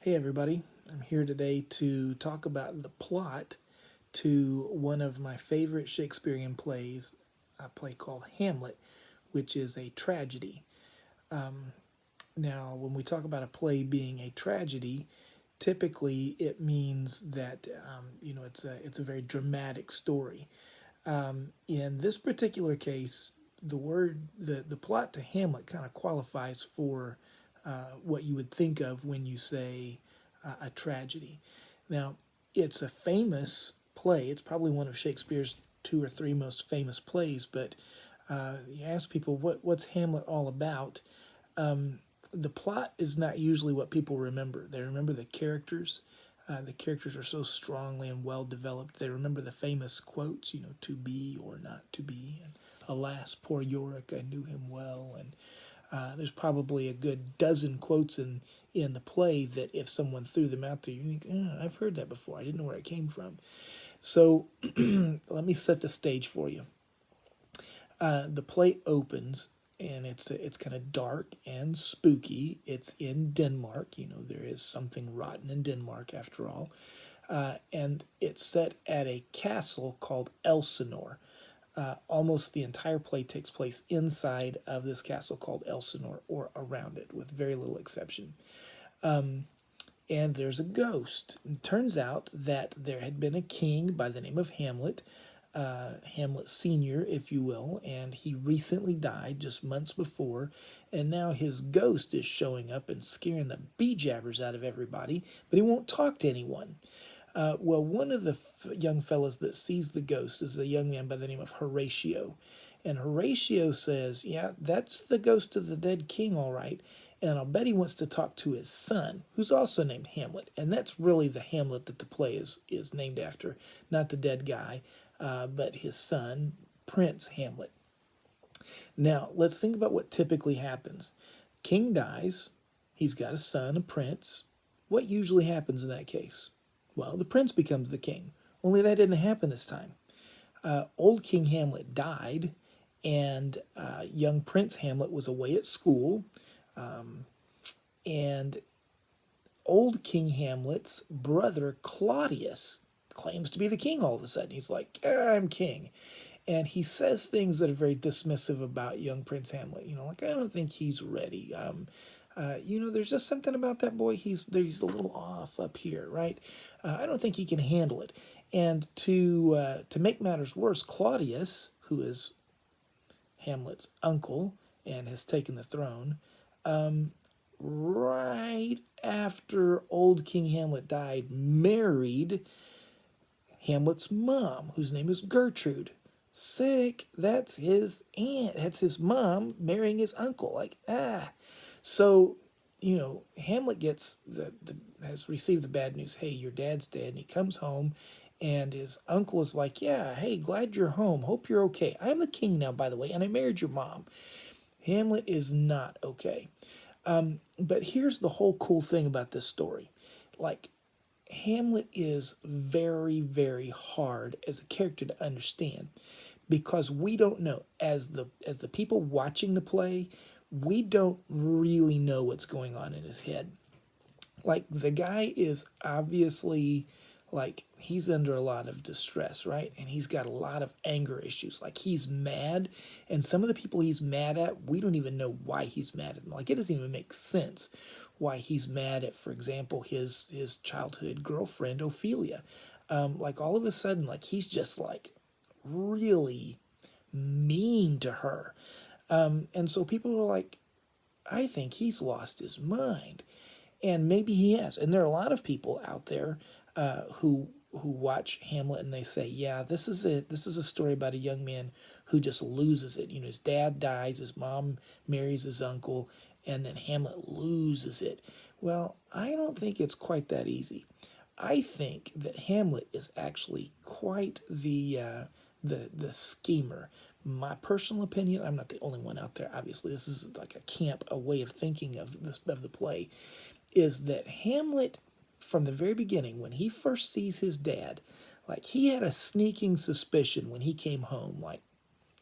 Hey everybody, I'm here today to talk about the plot to one of my favorite Shakespearean plays, a play called Hamlet, which is a tragedy. Now, when we talk about a play being a tragedy, typically it means that it's a very dramatic story. In this particular case, the plot to Hamlet kind of qualifies for what you would think of when you say a tragedy. Now, it's a famous play. It's probably one of Shakespeare's two or three most famous plays. But you ask people what's Hamlet all about. The plot is not usually what people remember. They remember the characters. The characters are so strongly and well developed. They remember the famous quotes, to be or not to be, and alas, poor Yorick, I knew him well. And there's probably a good dozen quotes in the play that if someone threw them out there, you think, I've heard that before. I didn't know where it came from. So let me set the stage for you. The play opens and it's kind of dark and spooky. It's in Denmark. There is something rotten in Denmark after all. And it's set at a castle called Elsinore. Almost the entire play takes place inside of this castle called Elsinore or around it, with very little exception. And there's a ghost. It turns out that there had been a king by the name of Hamlet, Hamlet Sr., if you will, and he recently died just months before, and now his ghost is showing up and scaring the bee-jabbers out of everybody, but he won't talk to anyone. Well, one of the young fellows that sees the ghost is a young man by the name of Horatio. And Horatio says, yeah, that's the ghost of the dead king, all right. And I'll bet he wants to talk to his son, who's also named Hamlet. And that's really the Hamlet that the play is named after. Not the dead guy, but his son, Prince Hamlet. Now, let's think about what typically happens. King dies. He's got a son, a prince. What usually happens in that case? Well, the prince becomes the king. Only that didn't happen this time. Old King Hamlet died, and young Prince Hamlet was away at school. And old King Hamlet's brother Claudius claims to be the king all of a sudden. He's like, I'm king. And he says things that are very dismissive about young Prince Hamlet. Like, I don't think he's ready. There's just something about that boy. He's a little off up here, right? I don't think he can handle it. And to make matters worse, Claudius, who is Hamlet's uncle and has taken the throne, right after old King Hamlet died, married Hamlet's mom, whose name is Gertrude. Sick. That's his aunt. That's his mom marrying his uncle. Like, So, Hamlet has received the bad news. Hey, your dad's dead. And he comes home, and his uncle is like, yeah, hey, glad you're home. Hope you're okay. I'm the king now, by the way, and I married your mom. Hamlet is not okay. But here's the whole cool thing about this story. Like, Hamlet is very, very hard as a character to understand because we don't know, as the people watching the play, we don't really know what's going on in his head. Like, the guy is obviously, like, he's under a lot of distress, right? And he's got a lot of anger issues. Like, he's mad, and some of the people he's mad at, we don't even know why he's mad at them. Like, it doesn't even make sense why he's mad at, for example, his childhood girlfriend, Ophelia. Like, all of a sudden, like, he's just, like, really mean to her. And so people are like, I think he's lost his mind. And maybe he has. And there are a lot of people out there who watch Hamlet and they say, yeah, this is it. This is a story about a young man who just loses it. His dad dies, his mom marries his uncle, and then Hamlet loses it. Well, I don't think it's quite that easy. I think that Hamlet is actually quite the schemer. My personal opinion, I'm not the only one out there, obviously. This is like a way of thinking of the play, is that Hamlet, from the very beginning, when he first sees his dad, like, he had a sneaking suspicion when he came home, like,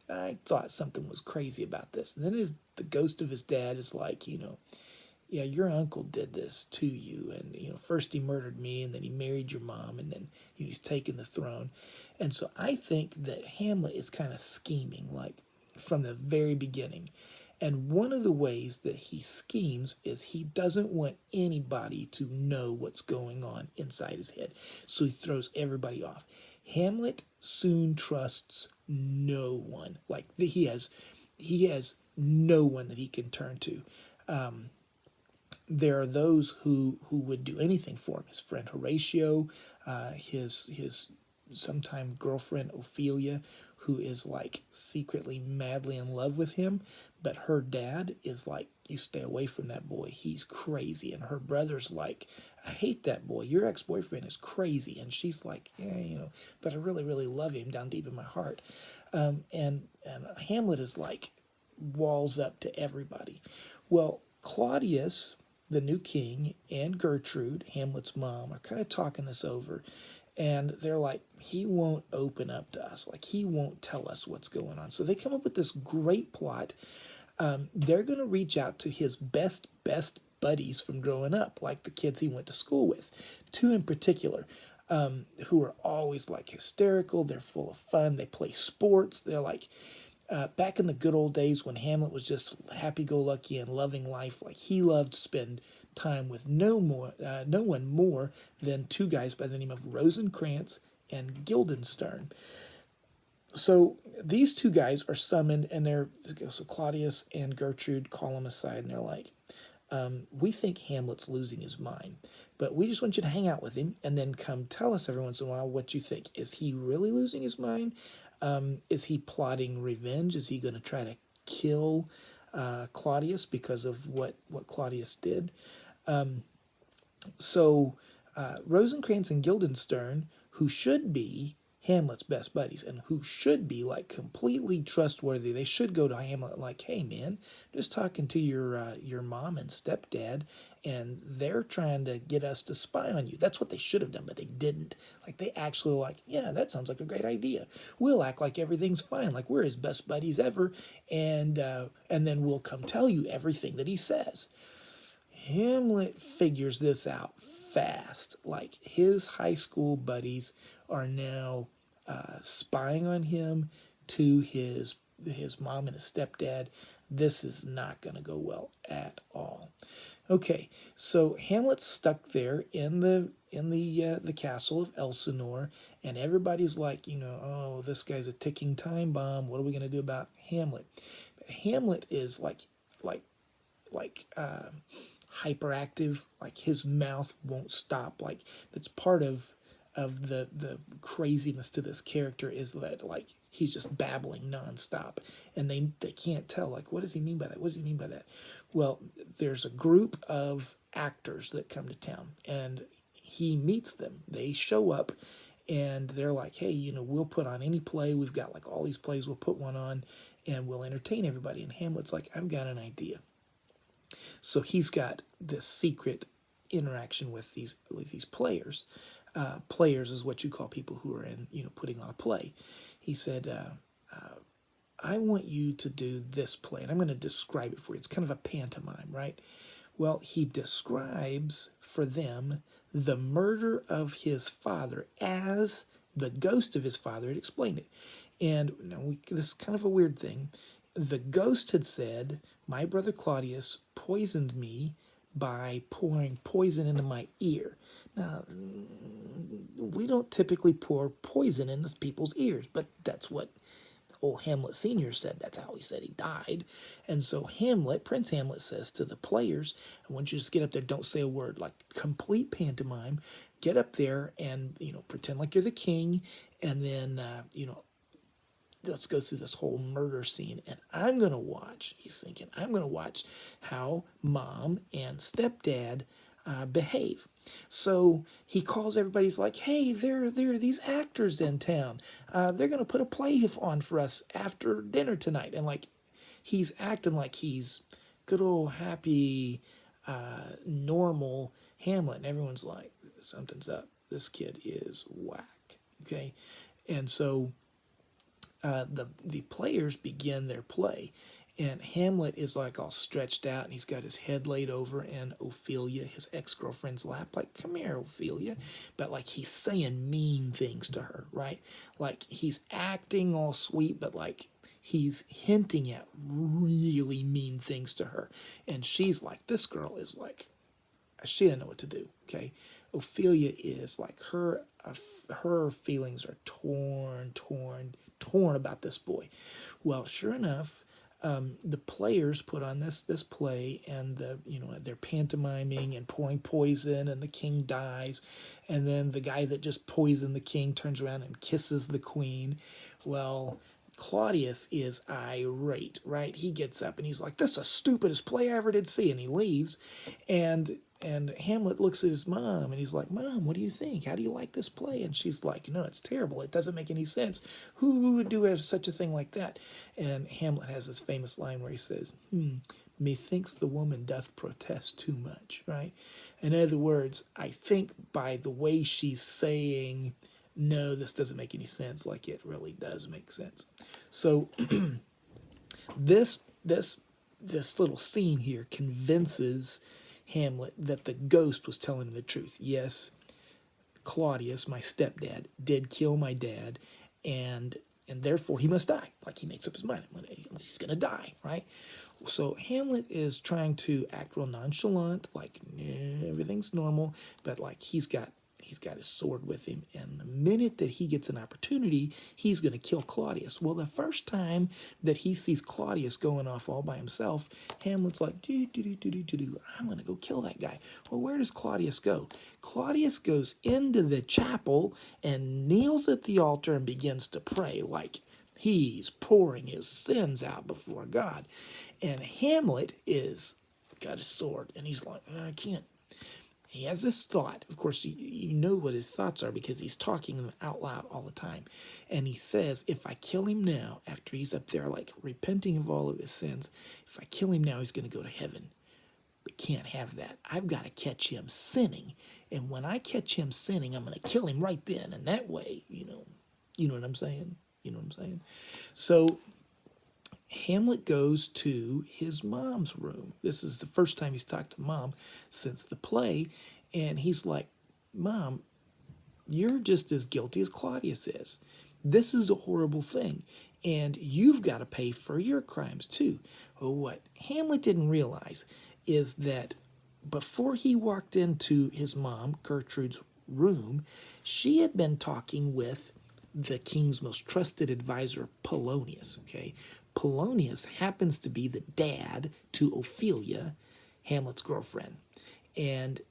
I thought something was crazy about this. And then the ghost of his dad is like, yeah, your uncle did this to you, and first he murdered me, and then he married your mom, and then he's taken the throne. And so I think that Hamlet is kind of scheming, like from the very beginning. And one of the ways that he schemes is he doesn't want anybody to know what's going on inside his head. So he throws everybody off. Hamlet soon trusts no one. Like he has no one that he can turn to. There are those who would do anything for him. His friend Horatio, his sometime girlfriend Ophelia, who is like secretly madly in love with him, but her dad is like, you stay away from that boy, he's crazy. And her brother's like, I hate that boy, your ex-boyfriend is crazy. And she's like, yeah, but I really, really love him down deep in my heart. And Hamlet is like walls up to everybody. Well, Claudius, the new king, and Gertrude, Hamlet's mom, are kind of talking this over. And they're like, he won't open up to us. Like, he won't tell us what's going on. So they come up with this great plot. They're going to reach out to his best buddies from growing up, like the kids he went to school with. Two in particular, who are always like hysterical. They're full of fun. They play sports. They're like, back in the good old days when Hamlet was just happy-go-lucky and loving life, like he loved to spend time with no one more than two guys by the name of Rosencrantz and Guildenstern. So these two guys are summoned, and so Claudius and Gertrude call him aside, and they're like, we think Hamlet's losing his mind, but we just want you to hang out with him and then come tell us every once in a while what you think. Is he really losing his mind? Is he plotting revenge? Is he going to try to kill Claudius because of what Claudius did? So Rosencrantz and Guildenstern, who should be Hamlet's best buddies and who should be like completely trustworthy, they should go to Hamlet like, hey man, just talking to your mom and stepdad, and they're trying to get us to spy on you. That's what they should have done, but they didn't. Like, they actually were like, yeah, that sounds like a great idea. We'll act like everything's fine, like we're his best buddies ever, and then we'll come tell you everything that he says. Hamlet figures this out fast. Like, his high school buddies are now spying on him to his mom and his stepdad. This is not going to go well at all. Okay, so Hamlet's stuck there in the castle of Elsinore, and everybody's like, oh, this guy's a ticking time bomb. What are we going to do about Hamlet? But Hamlet is like hyperactive. Like, his mouth won't stop. Like, that's part of the craziness to this character, is that like he's just babbling nonstop, and they can't tell, like, what does he mean by that? What does he mean by that? Well, there's a group of actors that come to town, and he meets them. They show up, and they're like, hey, we'll put on any play. We've got like all these plays. We'll put one on, and we'll entertain everybody. And Hamlet's like, I've got an idea. So he's got this secret interaction with these players. Players is what you call people who are in, putting on a play. He said, I want you to do this play, and I'm going to describe it for you. It's kind of a pantomime, right? Well, he describes for them the murder of his father as the ghost of his father had explained it. And this is kind of a weird thing. The ghost had said, my brother Claudius poisoned me by pouring poison into my ear. Now, we don't typically pour poison into people's ears, but that's what old Hamlet Sr. said. That's how he said he died. And so Prince Hamlet says to the players, I want you to just get up there, don't say a word, like complete pantomime. Get up there and, pretend like you're the king, and then, let's go through this whole murder scene, and I'm going to watch, he's thinking, I'm going to watch how mom and stepdad behave. So he calls everybody, he's like, hey, there are these actors in town. They're going to put a play on for us after dinner tonight. And like, he's acting like he's good old happy, normal Hamlet. And everyone's like, something's up. This kid is whack. Okay. And so the players begin their play, And Hamlet is like all stretched out and he's got his head laid over in Ophelia, his ex-girlfriend's lap, like, come here, Ophelia. But like he's saying mean things to her, right? Like he's acting all sweet, but like he's hinting at really mean things to her. And she's like, this girl is like, she didn't know what to do, okay? Ophelia is like, her feelings are torn about this boy. Well, sure enough, the players put on this play, and they're pantomiming and pouring poison, and the king dies, and then the guy that just poisoned the king turns around and kisses the queen. Well, Claudius is irate, right? He gets up and he's like, "This is the stupidest play I ever did see," and he leaves, and Hamlet looks at his mom and he's like, "Mom, what do you think? How do you like this play?" And she's like, "No, it's terrible. It doesn't make any sense. Who would do such a thing like that?" And Hamlet has this famous line where he says, "Methinks the woman doth protest too much," right? In other words, I think by the way she's saying, no, this doesn't make any sense, like it really does make sense. So this little scene here convinces Hamlet that the ghost was telling him the truth. Yes, Claudius, my stepdad, did kill my dad, and therefore he must die. Like he makes up his mind, he's gonna die, right? So Hamlet is trying to act real nonchalant, like everything's normal, but like he's got his sword with him, and the minute that he gets an opportunity, he's going to kill Claudius. Well, the first time that he sees Claudius going off all by himself, Hamlet's like, I'm going to go kill that guy. Well, where does Claudius go? Claudius goes into the chapel and kneels at the altar and begins to pray, like he's pouring his sins out before God. And Hamlet is got his sword, and he's like, I can't. He has this thought. Of course, you know what his thoughts are because he's talking them out loud all the time. And he says, if I kill him now, after he's up there like repenting of all of his sins, if I kill him now, he's going to go to heaven. But can't have that. I've got to catch him sinning. And when I catch him sinning, I'm going to kill him right then. And that way, you know what I'm saying? You know what I'm saying? So Hamlet goes to his mom's room. This is the first time he's talked to Mom since the play. And he's like, Mom, you're just as guilty as Claudius is. This is a horrible thing. And you've got to pay for your crimes too. Well, what Hamlet didn't realize is that before he walked into his mom, Gertrude's room, she had been talking with the king's most trusted advisor, Polonius, okay? Polonius happens to be the dad to Ophelia, Hamlet's girlfriend. And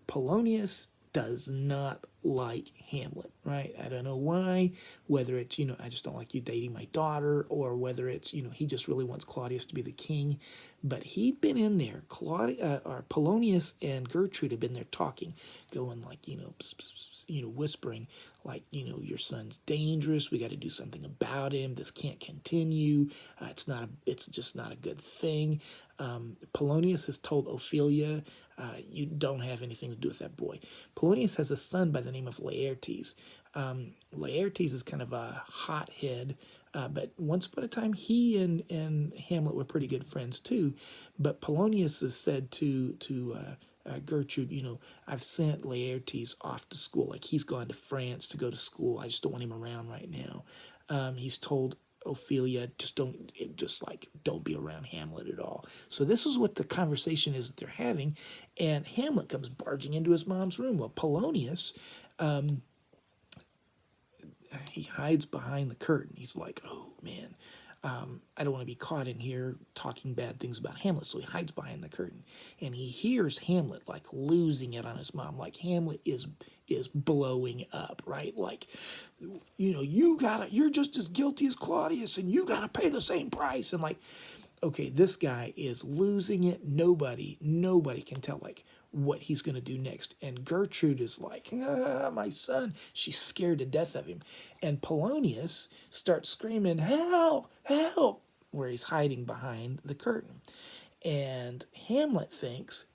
Polonius does not like Hamlet, right? I don't know why, whether it's, I just don't like you dating my daughter, or whether it's, he just really wants Claudius to be the king. But he'd been in there, Polonius and Gertrude had been there talking, going like, pss, pss, pss, whispering, like, your son's dangerous. We got to do something about him. This can't continue. It's just not a good thing. Polonius has told Ophelia, you don't have anything to do with that boy. Polonius has a son by the name of Laertes. Laertes is kind of a hothead, but once upon a time, he and Hamlet were pretty good friends too. But Polonius has said to Gertrude, I've sent Laertes off to school. Like he's gone to France to go to school. I just don't want him around right now. He's told Ophelia, don't be around Hamlet at all. So this is what the conversation is that they're having, and Hamlet comes barging into his mom's room. Well, Polonius, he hides behind the curtain. He's like, oh man, I don't want to be caught in here talking bad things about Hamlet. So he hides behind the curtain, and he hears Hamlet like losing it on his mom. Like Hamlet is blowing up, right? Like, you're just as guilty as Claudius, and you gotta pay the same price. And like, okay, this guy is losing it. Nobody can tell like what he's gonna do next. And Gertrude is like, my son. She's scared to death of him. And Polonius starts screaming, help, help, where he's hiding behind the curtain. And Hamlet thinks,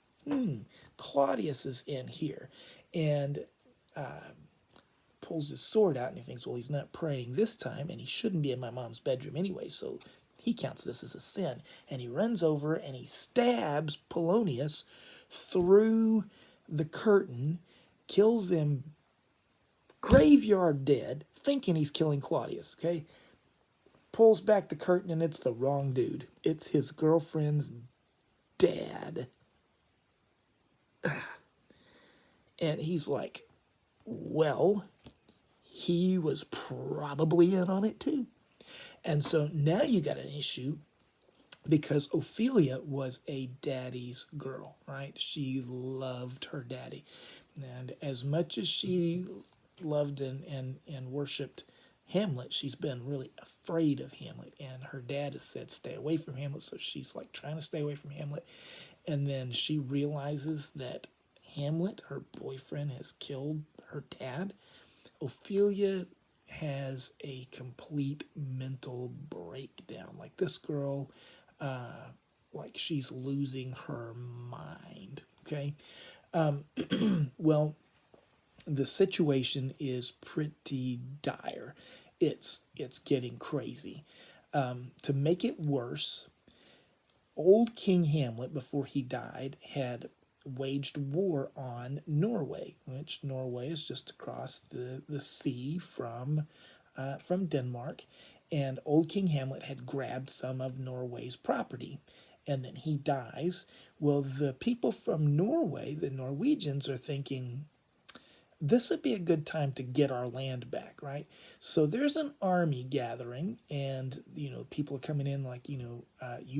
Claudius is in here. And pulls his sword out, and he thinks, well, he's not praying this time, and he shouldn't be in my mom's bedroom anyway, so He counts this as a sin, and he runs over and he stabs Polonius through the curtain, kills him graveyard dead, thinking he's killing Claudius, okay? Pulls back the curtain and it's the wrong dude. It's his girlfriend's dad. And he's like, well, he was probably in on it too. And so now you got an issue because Ophelia was a daddy's girl, right? She loved her daddy. And as much as she loved and worshipped Hamlet, she's been really afraid of Hamlet. And her dad has said, stay away from Hamlet. So she's like trying to stay away from Hamlet. And then she realizes that Hamlet, her boyfriend, has killed her dad. Ophelia has a complete mental breakdown. Like this girl, like she's losing her mind. Okay. Well, the situation is pretty dire. It's getting crazy. To make it worse, old King Hamlet, before he died, had waged war on Norway, which Norway is just across the sea from Denmark. And old King Hamlet had grabbed some of Norway's property. And then he dies. Well, the people from Norway, the Norwegians, are thinking, this would be a good time to get our land back, right? So there's an army gathering, and people are coming in like, you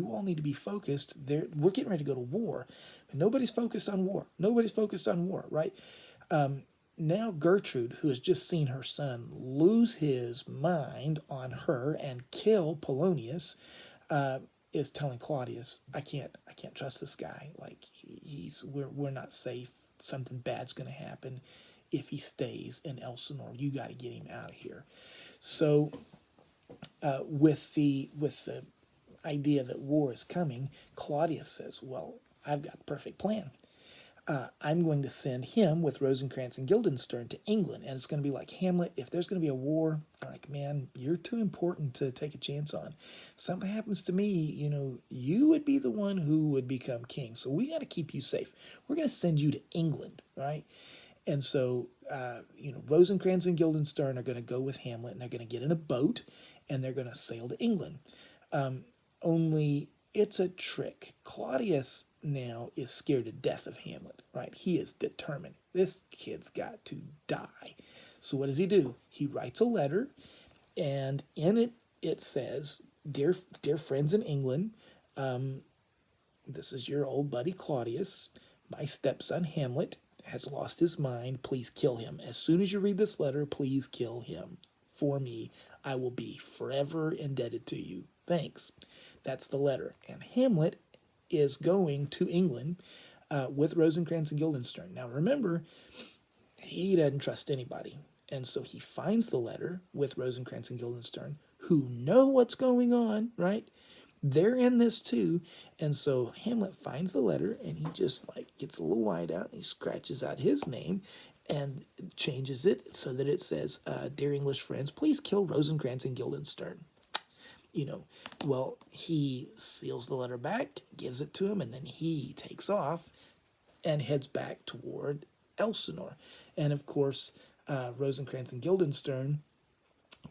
all need to be focused. We're getting ready to go to war, but nobody's focused on war. Nobody's focused on war, right? Now Gertrude, who has just seen her son lose his mind on her and kill Polonius, is telling Claudius, I can't trust this guy. Like we're not safe. Something bad's going to happen if he stays in Elsinore. You got to get him out of here. So with the idea that war is coming, Claudius says, well, I've got the perfect plan. I'm going to send him with Rosencrantz and Guildenstern to England. And it's going to be like, Hamlet, if there's going to be a war, like, man, you're too important to take a chance on. If something happens to me, you would be the one who would become king. So we got to keep you safe. We're going to send you to England, right? And so, Rosencrantz and Guildenstern are going to go with Hamlet, and they're going to get in a boat, and they're going to sail to England. Only it's a trick. Claudius now is scared to death of Hamlet, right? He is determined. This kid's got to die. So what does he do? He writes a letter, and in it says, dear friends in England, this is your old buddy Claudius. My stepson Hamlet has lost his mind. Please kill him. As soon as you read this letter, please kill him. For me, I will be forever indebted to you. Thanks. That's the letter. And Hamlet is going to England with Rosencrantz and Guildenstern. Now remember, he doesn't trust anybody. And so he finds the letter with Rosencrantz and Guildenstern, who know what's going on, right? They're in this too. And so Hamlet finds the letter, and he just gets a little white out, and he scratches out his name and changes it so that it says, dear English friends, please kill Rosencrantz and Guildenstern. Well, he seals the letter back, gives it to him, and then he takes off and heads back toward Elsinore. And of course, Rosencrantz and Guildenstern,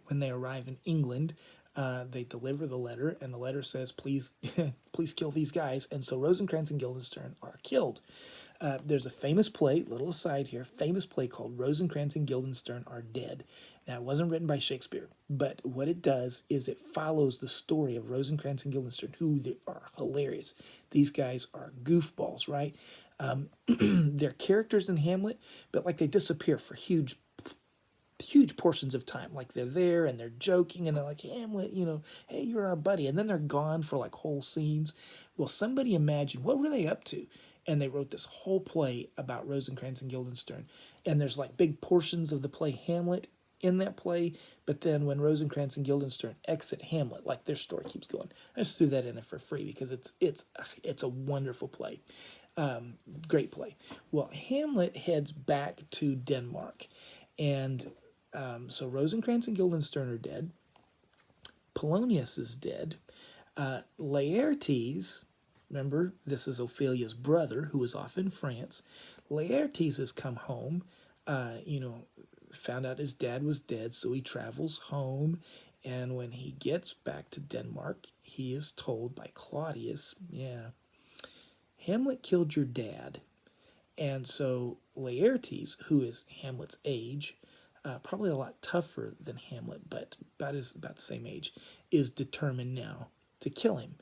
when they arrive in England, they deliver the letter, and the letter says, please kill these guys. And so Rosencrantz and Guildenstern are killed. There's a famous play, little aside here, famous play called Rosencrantz and Guildenstern Are Dead. Now, it wasn't written by Shakespeare, but what it does is it follows the story of Rosencrantz and Guildenstern, who they are hilarious. These guys are goofballs, right? They're characters in Hamlet, but they disappear for huge portions of time. Like they're there and they're joking and they're like, Hamlet, hey, you're our buddy. And then they're gone for whole scenes. Well, somebody imagine, what were they up to? And they wrote this whole play about Rosencrantz and Guildenstern. And there's big portions of the play Hamlet in that play, but then when Rosencrantz and Guildenstern exit Hamlet, their story keeps going. I just threw that in there for free because it's a wonderful play. Great play. Well, Hamlet heads back to Denmark, and so Rosencrantz and Guildenstern are dead. Polonius is dead. Laertes, remember, this is Ophelia's brother who was off in France. Laertes has come home, found out his dad was dead, so he travels home. And when he gets back to Denmark, he is told by Claudius, yeah, Hamlet killed your dad. And so Laertes, who is Hamlet's age, probably a lot tougher than Hamlet, but about the same age, is determined now to kill him.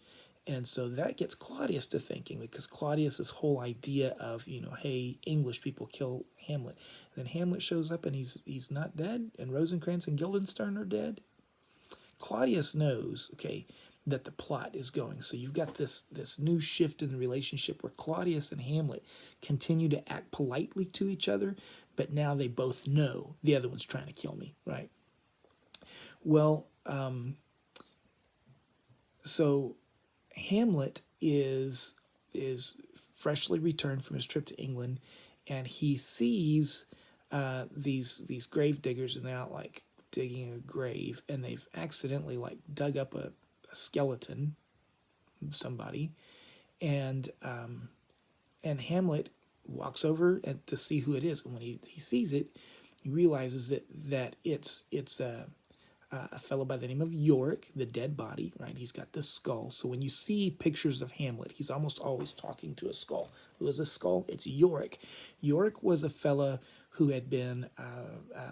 And so that gets Claudius to thinking, because Claudius's whole idea of, hey, English people kill Hamlet. And then Hamlet shows up and he's not dead, and Rosencrantz and Guildenstern are dead. Claudius knows, okay, that the plot is going. So you've got this new shift in the relationship where Claudius and Hamlet continue to act politely to each other, but now they both know the other one's trying to kill me, right? Well, so Hamlet is freshly returned from his trip to England, and he sees these grave diggers, and they're out like digging a grave, and they've accidentally like dug up a skeleton of somebody, and Hamlet walks over to see who it is, and when he sees it, he realizes that it's a fellow by the name of Yorick, the dead body, right? He's got this skull. So when you see pictures of Hamlet, he's almost always talking to a skull. Who is a skull? It's Yorick. Yorick was a fella who had been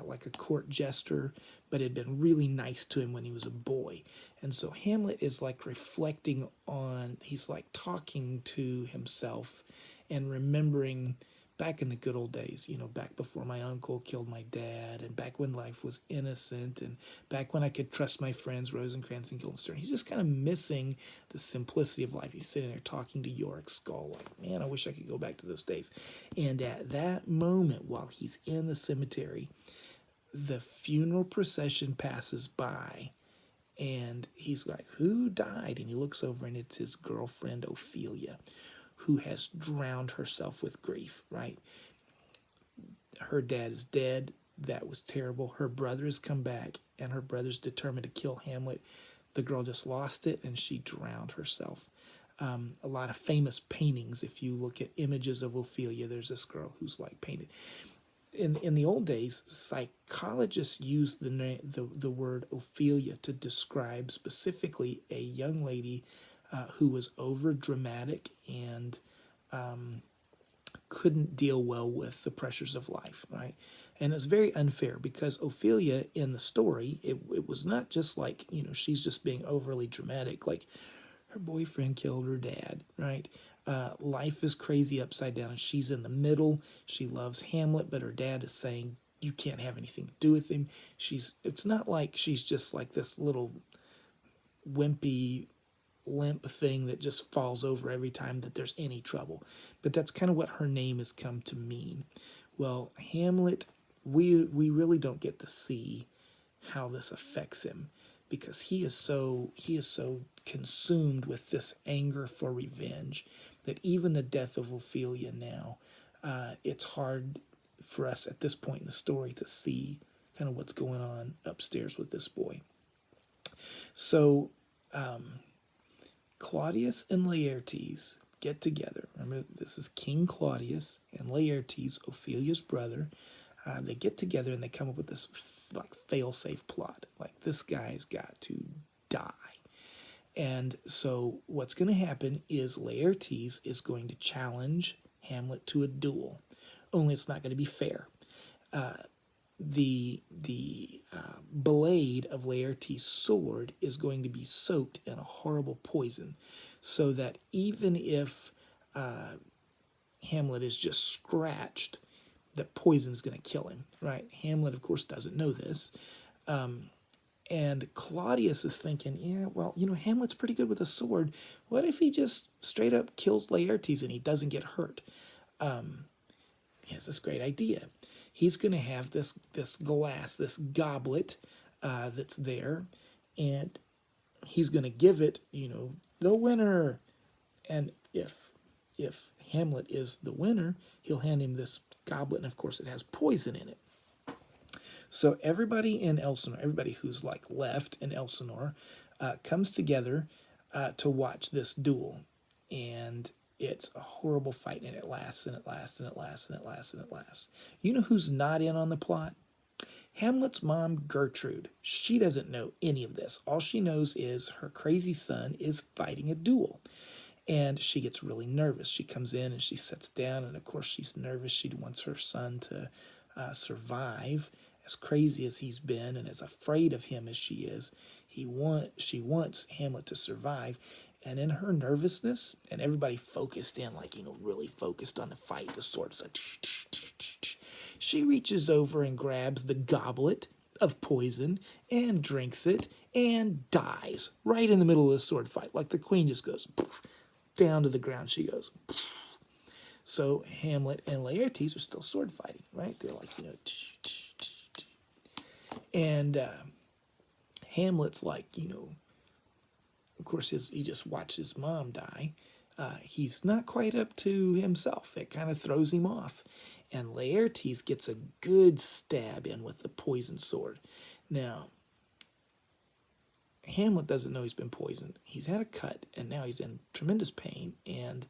like a court jester, but had been really nice to him when he was a boy. And so Hamlet is like reflecting on, he's like talking to himself and remembering back in the good old days, back before my uncle killed my dad, and back when life was innocent, and back when I could trust my friends Rosencrantz and Guildenstern. He's just kind of missing the simplicity of life. He's sitting there talking to Yorick's skull like, man, I wish I could go back to those days. And at that moment, while he's in the cemetery, the funeral procession passes by, and he's like, who died? And he looks over, and it's his girlfriend Ophelia, who has drowned herself with grief, right? Her dad is dead. That was terrible. Her brother has come back, and her brother's determined to kill Hamlet. The girl just lost it, and she drowned herself. A lot of famous paintings, if you look at images of Ophelia, there's this girl who's like painted. In the old days, psychologists used the word Ophelia to describe specifically a young lady who was over dramatic and couldn't deal well with the pressures of life, right? And it's very unfair because Ophelia in the story, it was not just like, she's just being overly dramatic. Like, her boyfriend killed her dad, right? Life is crazy upside down, and she's in the middle. She loves Hamlet, but her dad is saying, you can't have anything to do with him. It's not like she's just like this little wimpy limp thing that just falls over every time that there's any trouble. But that's kind of what her name has come to mean. Well, Hamlet, we really don't get to see how this affects him, because he is so consumed with this anger for revenge that even the death of Ophelia now, it's hard for us at this point in the story to see kind of what's going on upstairs with this boy. So Claudius and Laertes get together. Remember, this is King Claudius and Laertes, Ophelia's brother. They get together and they come up with this like fail-safe plot. Like, this guy's got to die. And so what's going to happen is Laertes is going to challenge Hamlet to a duel. Only it's not going to be fair. The blade of Laertes' sword is going to be soaked in a horrible poison, so that even if Hamlet is just scratched, the poison is going to kill him, right? Hamlet, of course, doesn't know this. And Claudius is thinking, yeah, well, Hamlet's pretty good with a sword. What if he just straight up kills Laertes and he doesn't get hurt? He has this great idea. He's going to have this glass, this goblet that's there, and he's going to give it, the winner. And if Hamlet is the winner, he'll hand him this goblet, and of course it has poison in it. So everybody in Elsinore, everybody who's like left in Elsinore, comes together to watch this duel, and it's a horrible fight, and it lasts and it lasts and it lasts and it lasts and it lasts. You know who's not in on the plot? Hamlet's mom, Gertrude. She doesn't know any of this. All she knows is her crazy son is fighting a duel. And she gets really nervous. She comes in and she sits down, and of course she's nervous. She wants her son to survive. As crazy as he's been and as afraid of him as she is, she wants Hamlet to survive. And in her nervousness, and everybody focused in, like, really focused on the fight, the sword's like, she reaches over and grabs the goblet of poison and drinks it and dies right in the middle of the sword fight. Like the queen just goes down to the ground. She goes. So Hamlet and Laertes are still sword fighting, right? They're like, and Hamlet's like, of course, he just watched his mom die. He's not quite up to himself. It kind of throws him off. And Laertes gets a good stab in with the poisoned sword. Now, Hamlet doesn't know he's been poisoned. He's had a cut, and now he's in tremendous pain, and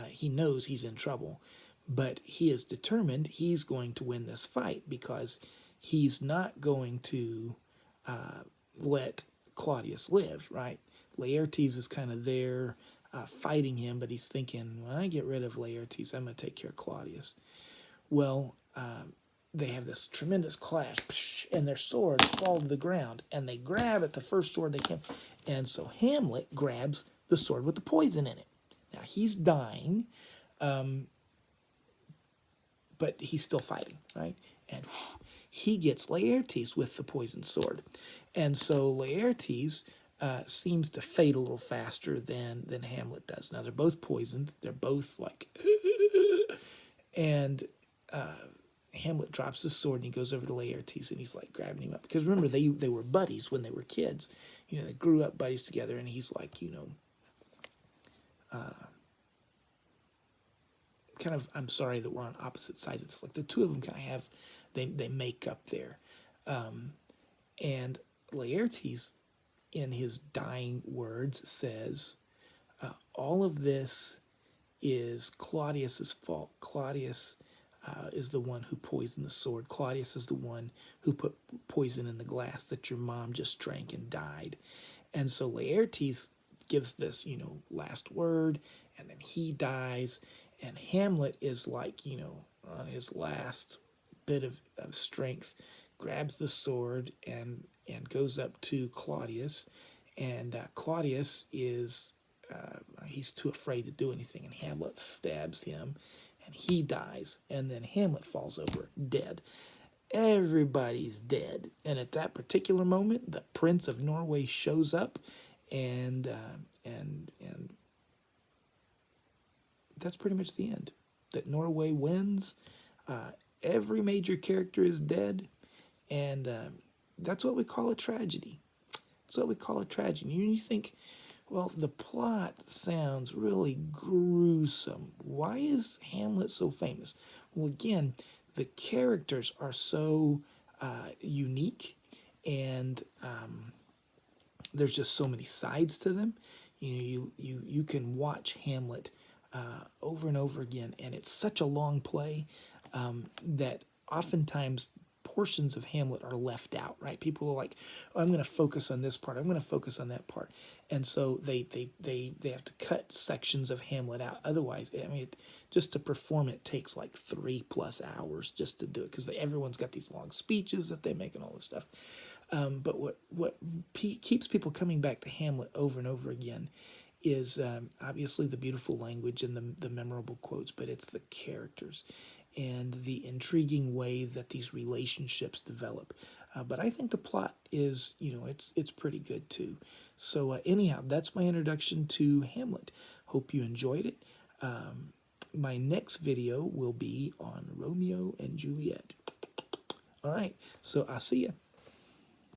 he knows he's in trouble. But he is determined he's going to win this fight, because he's not going to let Claudius live, right? Laertes is kind of there fighting him, but he's thinking, when I get rid of Laertes, I'm going to take care of Claudius. Well, they have this tremendous clash, and their swords fall to the ground, and they grab at the first sword they can. And so Hamlet grabs the sword with the poison in it. Now, he's dying, but he's still fighting, right? And he gets Laertes with the poisoned sword. And so Laertes seems to fade a little faster than Hamlet does. Now, they're both poisoned. They're both like, and Hamlet drops his sword and he goes over to Laertes and he's like grabbing him up. Because remember, they were buddies when they were kids. They grew up buddies together, and he's like, kind of, I'm sorry that we're on opposite sides. It's like the two of them kind of have, they make up there. And Laertes, in his dying words, says, all of this is Claudius's fault. Claudius is the one who poisoned the sword. Claudius is the one who put poison in the glass that your mom just drank and died. And so Laertes gives this, last word, and then he dies. And Hamlet is like, on his last bit of strength, grabs the sword and goes up to Claudius. And Claudius is, he's too afraid to do anything. And Hamlet stabs him, and he dies. And then Hamlet falls over dead. Everybody's dead. And at that particular moment, the Prince of Norway shows up, and that's pretty much the end. That Norway wins. Every major character is dead, and that's what we call a tragedy. That's what we call a tragedy. You think, well, the plot sounds really gruesome. Why is Hamlet so famous? Well, again, the characters are so unique, and there's just so many sides to them. You can watch Hamlet over and over again, and it's such a long play that oftentimes portions of Hamlet are left out, right? People are like, oh, I'm going to focus on this part, I'm going to focus on that part, and so they have to cut sections of Hamlet out. Otherwise, just to perform it takes like 3+ hours just to do it, because everyone's got these long speeches that they make and all this stuff. But what keeps people coming back to Hamlet over and over again is obviously the beautiful language and the memorable quotes, but it's the characters and the intriguing way that these relationships develop. But I think the plot is, it's pretty good too. So anyhow, that's my introduction to Hamlet. Hope you enjoyed it. My next video will be on Romeo and Juliet. All right, so I'll see you.